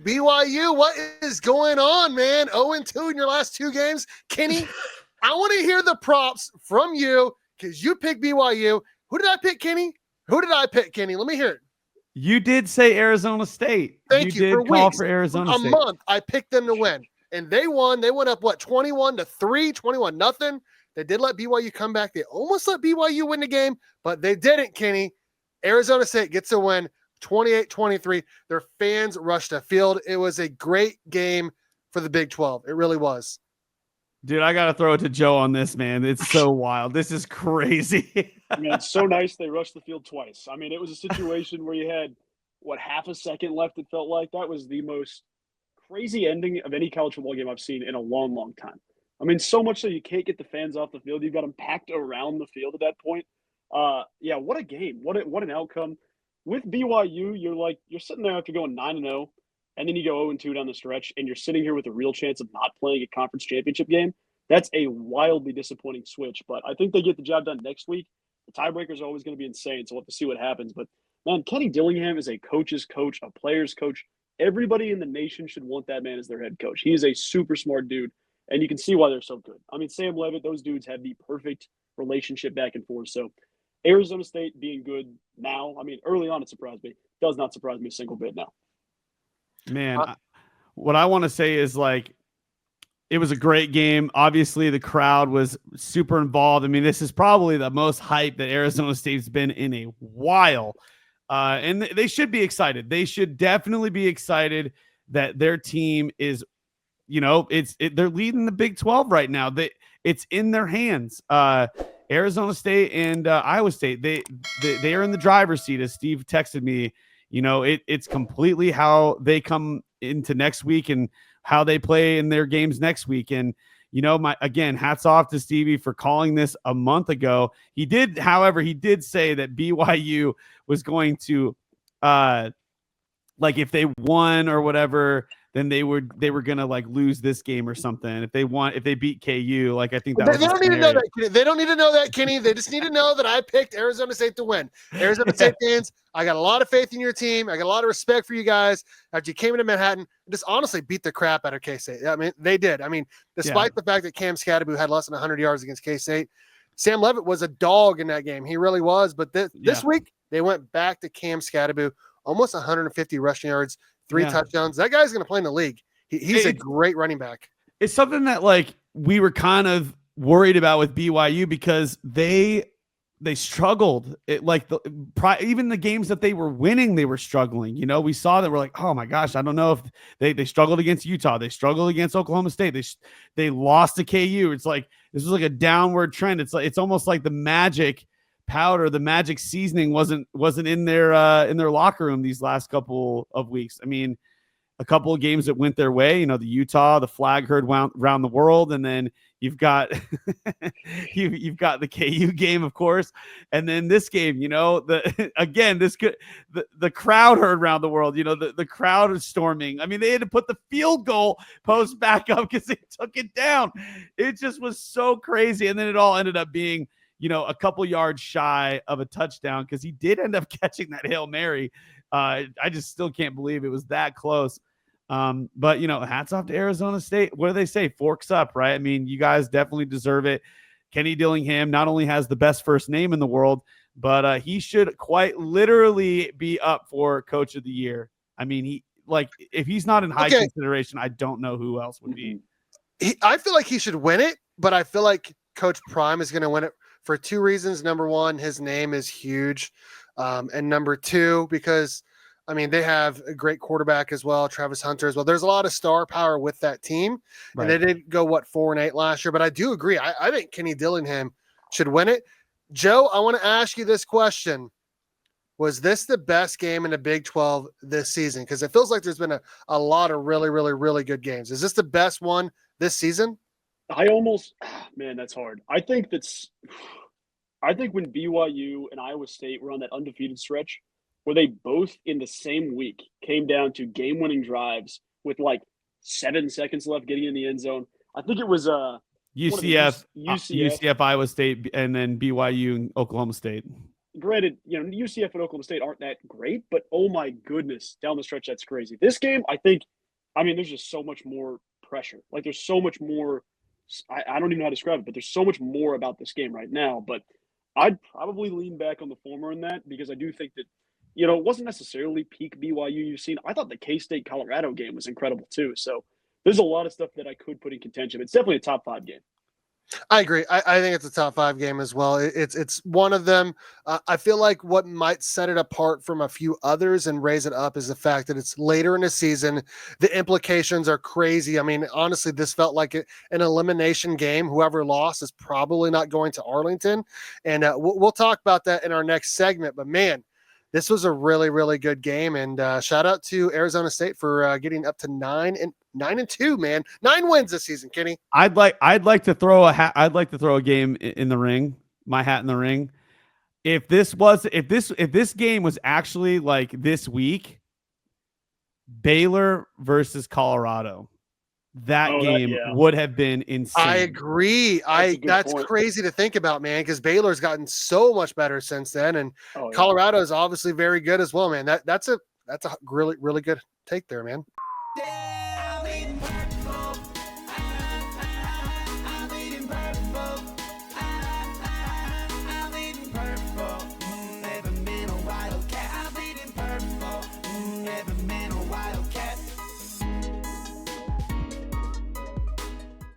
BYU, what is going on, man? 0-2 in your last two games. Kenny, I want to hear the props from you because you picked BYU. Who did I pick, Kenny? Let me hear it. You did say Arizona State. Thank you. Did For call weeks, for Arizona State. A month, I picked them to win. And they won. They went up, 21-3, 21-0. They did let BYU come back. They almost let BYU win the game, but they didn't, Kenny. Arizona State gets a win, 28-23. Their fans rushed the field. It was a great game for the Big 12. It really was. Dude, I got to throw it to Joe on this, man. It's so wild. This is crazy. I mean, it's so nice they rushed the field twice. I mean, it was a situation where you had, half a second left, it felt like. That was the most crazy ending of any college football game I've seen in a long, long time. I mean, so much so you can't get the fans off the field. You've got them packed around the field at that point. Yeah, what a game. What an outcome. With BYU, you're sitting there after going 9-0, and then you go 0-2 down the stretch, and you're sitting here with a real chance of not playing a conference championship game. That's a wildly disappointing switch, but I think they get the job done next week. The tiebreakers are always going to be insane, so we'll have to see what happens. But, man, Kenny Dillingham is a coach's coach, a player's coach. Everybody in the nation should want that man as their head coach. He is a super smart dude, and you can see why they're so good. I mean, Sam Levitt, those dudes have the perfect relationship back and forth. So Arizona State being good now, I mean, early on it surprised me. Does not surprise me a single bit now. Man, what I want to say is, it was a great game. Obviously, the crowd was super involved. I mean, this is probably the most hype that Arizona State's been in a while. And they should be excited. They should definitely be excited that their team is, they're leading the Big 12 right now. It's in their hands. Arizona State and Iowa State, they are in the driver's seat, as Steve texted me. It's completely how they come into next week and how they play in their games next week. And, hats off to Stevie for calling this a month ago. He did say that BYU was going to, if they won or whatever, then they were going to lose this game or something. If they beat KU, I think that they don't need to know that, Kenny. They don't need to know that, Kenny. They just need to know that I picked Arizona State to win. Arizona State fans, I got a lot of faith in your team. I got a lot of respect for you guys. After you came into Manhattan, just honestly beat the crap out of K-State. I mean, they did. I mean, despite the fact that Cam Scatterby had less than 100 yards against K-State, Sam Levitt was a dog in that game. He really was. But this week, they went back to Cam Scatterby, almost 150 rushing yards, 3 touchdowns. That guy's going to play in the league. He's a great running back. It's something that we were kind of worried about with BYU because they struggled. Even the games that they were winning, they were struggling. We saw that. We're like, oh my gosh, I don't know if they struggled against Utah. They struggled against Oklahoma State. They lost to KU. It's like this was like a downward trend. It's almost like the magic powder, the magic seasoning wasn't in their locker room these last couple of weeks. I mean, a couple of games that went their way, the Utah, the flag heard around the world, and then you've got you've got the KU game, of course, and then this game, the crowd heard around the world, the crowd is storming. I mean, they had to put the field goal post back up because they took it down. It just was so crazy, and then it all ended up being a couple yards shy of a touchdown because he did end up catching that Hail Mary. I just still can't believe it was that close. But, hats off to Arizona State. What do they say? Forks up, right? I mean, you guys definitely deserve it. Kenny Dillingham not only has the best first name in the world, but he should quite literally be up for Coach of the Year. I mean, if he's not in high consideration, I don't know who else would be. I feel like he should win it, but I feel like Coach Prime is going to win it for 2 reasons. Number 1, his name is huge. And number 2, because, I mean, they have a great quarterback as well, Travis Hunter as well. There's a lot of star power with that team. Right. And they did go, 4-8 last year. But I do agree. I think Kenny Dillingham should win it. Joe, I want to ask you this question. Was this the best game in the Big 12 this season? Because it feels like there's been a lot of really, really, really good games. Is this the best one this season? Man, that's hard. I think when BYU and Iowa State were on that undefeated stretch, where they both in the same week came down to game-winning drives with 7 seconds left getting in the end zone. I think it was UCF Iowa State, and then BYU and Oklahoma State. granted, UCF and Oklahoma State aren't that great, but oh my goodness, down the stretch, that's crazy. This game, there's just so much more pressure. Like, there's so much more. I don't even know how to describe it, but there's so much more about this game right now. But I'd probably lean back on the former in that, because I do think that, it wasn't necessarily peak BYU you've seen. I thought the K-State Colorado game was incredible too. So there's a lot of stuff that I could put in contention. It's definitely a top 5 game. I agree. I think it's a top 5 game as well. It's one of them. I feel like what might set it apart from a few others and raise it up is the fact that it's later in the season. The implications are crazy. I mean, honestly, this felt like an elimination game. Whoever lost is probably not going to Arlington, and we'll talk about that in our next segment. But man, this was a really, really good game, and shout out to Arizona State for getting up to 9-2, man. 9 wins this season, Kenny. I'd like to throw a game in the ring, my hat in the ring. If this game was actually like this week, Baylor versus Colorado, that game would have been insane. I agree. That's crazy to think about, man, because Baylor's gotten so much better since then, and Colorado is obviously very good as well, man. That's a really, really good take there, man.